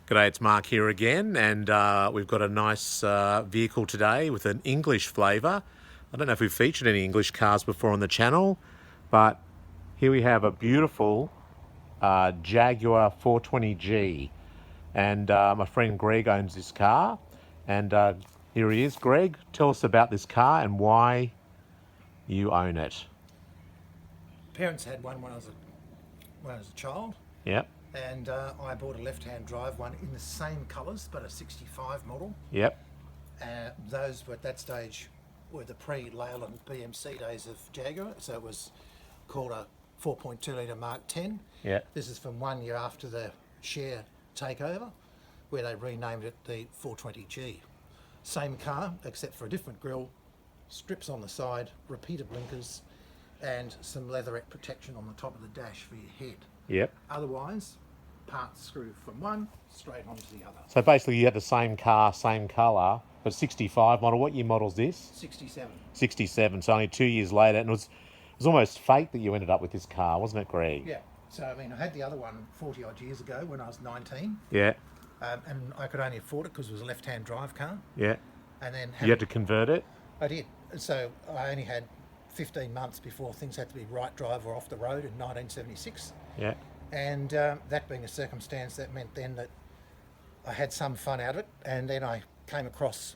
G'day, it's Mark here again, and we've got a nice vehicle today with an English flavour. I don't know if we've featured any English cars before on the channel, but here we have a beautiful Jaguar 420G, and my friend Greg owns this car, and here he is. Greg, tell us about this car and why you own it. Parents had one when I was a child. Yep. And I bought a left-hand drive one in the same colours, but a 65 model. Yep. Those were at that stage were the pre-Leyland BMC days of Jaguar, so it was called a 4.2 litre Mark 10. Yeah. This is from 1 year after the share takeover, where they renamed it the 420G. Same car, except for a different grille, strips on the side, repeater blinkers, and some leatherette protection on the top of the dash for your head. Yep. Otherwise, parts screw from one straight onto the other. So basically you had the same car, same colour, but 65 model. What year model's this? 67. 67, so only 2 years later. And it was almost fate that you ended up with this car, wasn't it, Greg? Yeah. So, I mean, I had the other one 40 odd years ago when I was 19. Yeah. And I could only afford it because it was a left-hand drive car. Yeah. And then You had to convert it? I did. So I only had 15 months before things had to be right drive or off the road in 1976. Yeah. And that being a circumstance, that meant then that I had some fun out of it. And then I came across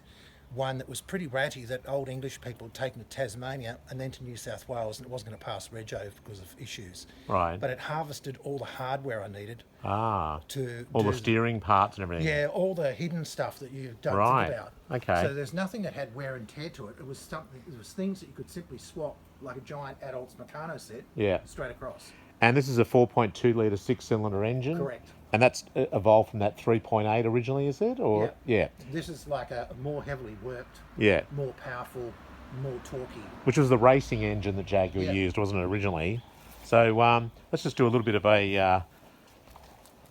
one that was pretty ratty that old English people had taken to Tasmania and then to New South Wales, and it wasn't going to pass rego because of issues. Right. But it harvested all the hardware I needed to all do the steering parts and everything. Yeah, all the hidden stuff that you don't think about. Okay. So there's nothing that had wear and tear to it. It was something. It was things that you could simply swap, like a giant adult's Meccano set. Yeah. Straight across. And this is a 4.2 litre six-cylinder engine? Correct. And that's evolved from that 3.8 originally, is it? Or yeah. This is like a more heavily worked, Yeah. more powerful, more torquey. Which was the racing engine that Jaguar used, wasn't it, originally? So let's just do a little bit of a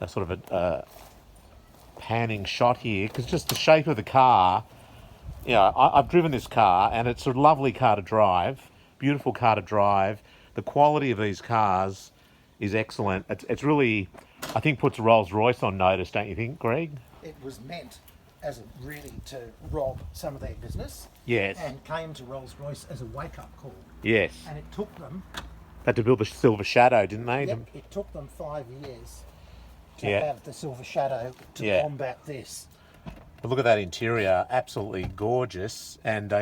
sort of a panning shot here, because just the shape of the car, you know, I've driven this car and it's a lovely car to drive, beautiful car to drive. The quality of these cars is excellent. It's really, I think, puts Rolls-Royce on notice, don't you think, Greg? It was meant as really to rob some of their business. Yes. And came to Rolls-Royce as a wake-up call. Yes. And it took them... Had to build the Silver Shadow, didn't they? Yep, it took them 5 years to Yeah. have the Silver Shadow to combat this. But look at that interior, absolutely gorgeous. And,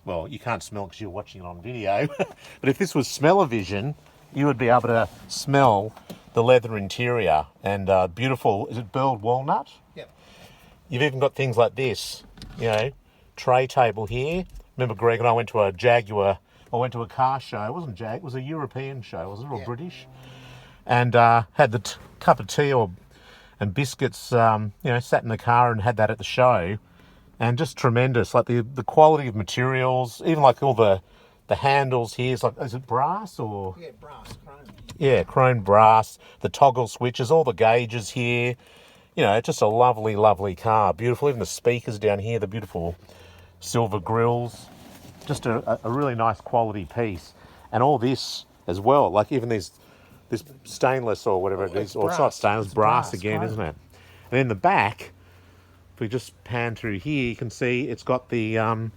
well, you can't smell because you're watching it on video. But if this was smell-o-vision, you would be able to smell the leather interior. And beautiful, is it burled walnut? Yep. You've even got things like this, you know, tray table here. Remember Greg and I went to a Jaguar, I went to a car show. It wasn't Jag, it was a European show, was it, or British? And had the cup of tea and biscuits, you know, sat in the car and had that at the show. And just tremendous, like the quality of materials, even like all the handles here, is it brass or? Yeah, brass, chrome. Yeah, chrome brass, the toggle switches, all the gauges here. You know, just a lovely, lovely car. Beautiful, even the speakers down here, the beautiful silver grills. Just a really nice quality piece. And all this as well, like even this stainless or whatever it is, or it's not stainless, it's brass again, chrome. Isn't it? And then the back, if we just pan through here, you can see it's got the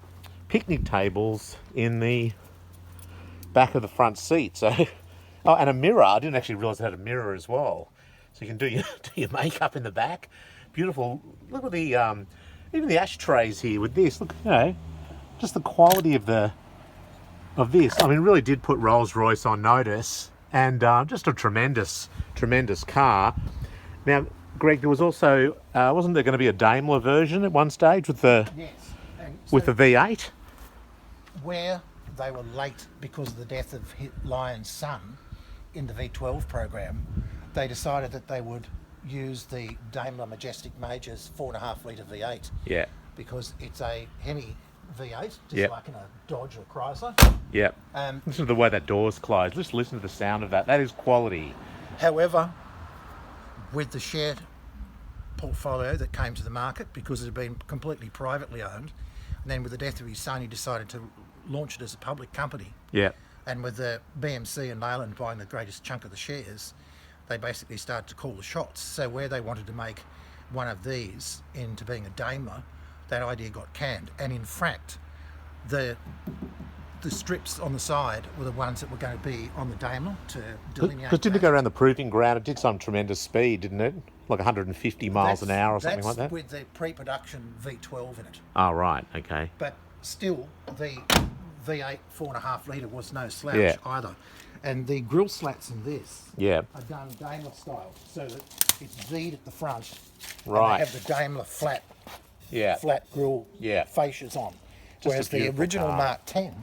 picnic tables in the back of the front seat. So, oh, and a mirror. I didn't actually realise it had a mirror as well. So you can do your makeup in the back. Beautiful. Look at the even the ashtrays here with this. Look, you know, just the quality of this. I mean, really did put Rolls-Royce on notice, and just a tremendous car. Now, Greg, there was also wasn't there going to be a Daimler version at one stage with the with the V8? Where they were late because of the death of Lyon's son in the V12 program, they decided that they would use the Daimler Majestic Major's 4.5 litre V8. Yeah. Because it's a Hemi V8, just like in a Dodge or Chrysler. Yeah. Listen to the way that door's closed. Just listen to the sound of that. That is quality. However, with the shared portfolio that came to the market, because it had been completely privately owned, and then with the death of his son, he decided to launch it as a public company. Yeah. And with the BMC and Leyland buying the greatest chunk of the shares, they basically started to call the shots. So where they wanted to make one of these into being a Daimler, that idea got canned. And in fact, the strips on the side were the ones that were going to be on the Daimler to delineate. Because didn't it that. go around the proving ground? It did some tremendous speed, didn't it? Like 150 miles an hour or something like that? That's with the pre-production V12 in it. Oh, right, okay. But still, the V8 4.5 litre was no slouch Yeah. either. And the grille slats in this Yeah, are done Daimler style, so that it's V'd at the front. Right. And they have the Daimler flat yeah, grille Yeah. fascias on. Just a Whereas the beautiful original car. Mark 10,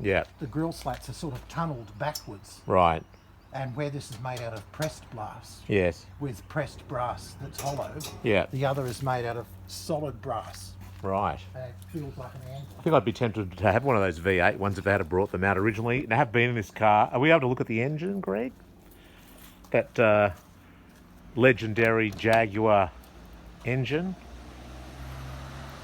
yeah, the grille slats are sort of tunnelled backwards. right, And where this is made out of pressed glass yes, with pressed brass that's hollow, yeah, the other is made out of solid brass. right. And it feels like an anvil. I think I'd be tempted to have one of those V8 ones if they had brought them out originally. And I have been in this car. Are we able to look at the engine, Greg? That legendary Jaguar engine.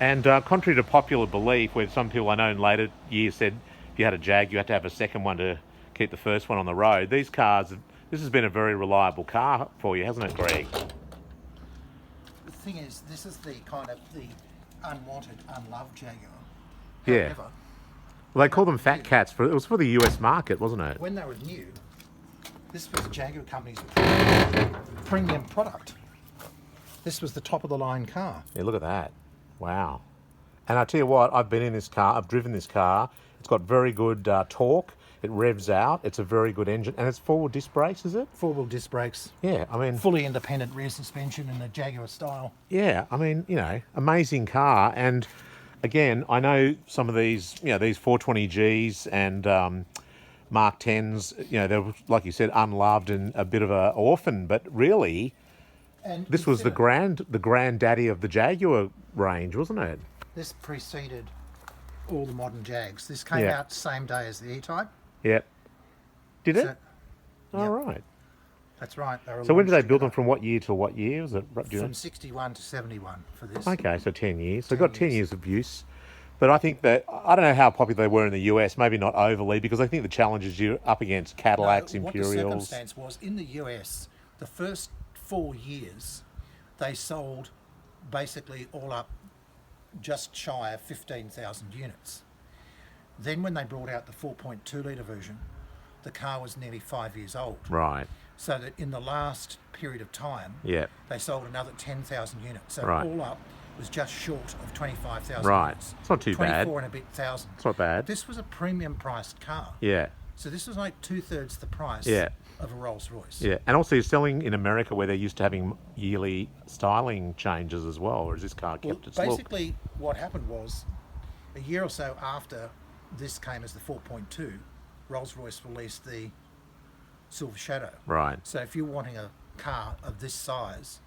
And contrary to popular belief, where some people I know in later years said if you had a Jag, you had to have a second one to keep the first one on the road. These cars, this has been a very reliable car for you, hasn't it, Greg? The thing is, this is the kind of the unwanted, unloved Jaguar. Yeah. However, Well, they call them fat cats. It was for the US market, wasn't it? when they were new, this was the Jaguar company's premium product. This was the top of the line car. Yeah, look at that. Wow. And I tell you what, I've been in this car, I've driven this car. It's got very good torque. It revs out. It's a very good engine. And it's four-wheel disc brakes, is it? Four-wheel disc brakes, Yeah, I mean, fully independent rear suspension in the Jaguar style. yeah, I mean, you know, amazing car. And again, I know some of these, you know, these 420Gs and Mark 10s, you know, they're, like you said, unloved and a bit of an orphan. But really, And this was the granddaddy of the Jaguar range, wasn't it? This preceded all the modern Jags. This came Yeah. out the same day as the E-Type. Yep. Did it? So, All right. that's right. They were So when did they launched build them? together. From what year to what year? Was it? Do you know? From 61 to 71 for this. Okay, so 10 years. So 10 got 10 years. years of use. But I think that, I don't know how popular they were in the US, maybe not overly, because I think the challenges you're up against, Cadillacs, No, what the Imperials. circumstance was, in the US, the first 4 years, they sold basically all up just shy of 15,000 units. Then when they brought out the 4.2 litre version, the car was nearly 5 years old. Right, So that in the last period of time, yeah, they sold another 10,000 units. So Right. all up was just short of 25,000 Right. units. It's not too bad. 24 and a bit thousand. it's not bad. This was a premium priced car. Yeah, So this was like 2/3 the price Yeah. of a Rolls Royce. yeah. And also you're selling in America where they're used to having yearly styling changes as well, or is this car Well, kept its look? basically, what happened was a year or so after this came as the 4.2, Rolls Royce released the Silver Shadow. Right, So if you're wanting a car of this size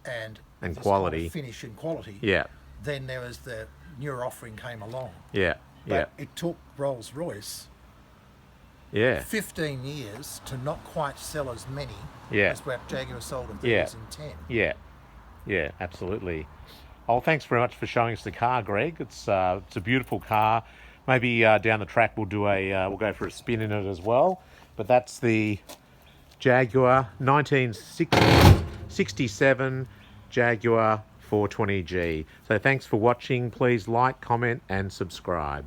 and this quality. kind of finish and quality, yeah, then there was the newer offering came along. yeah, yeah, But it took Rolls Royce yeah, 15 years to not quite sell as many Yeah. as what Jaguar sold in Yeah. 2010. yeah, yeah, absolutely. Oh, thanks very much for showing us the car, Greg. It's a beautiful car. Maybe down the track we'll do we'll go for a spin in it as well. But that's the Jaguar 1967 Jaguar 420G. So thanks for watching. Please like, comment, and subscribe.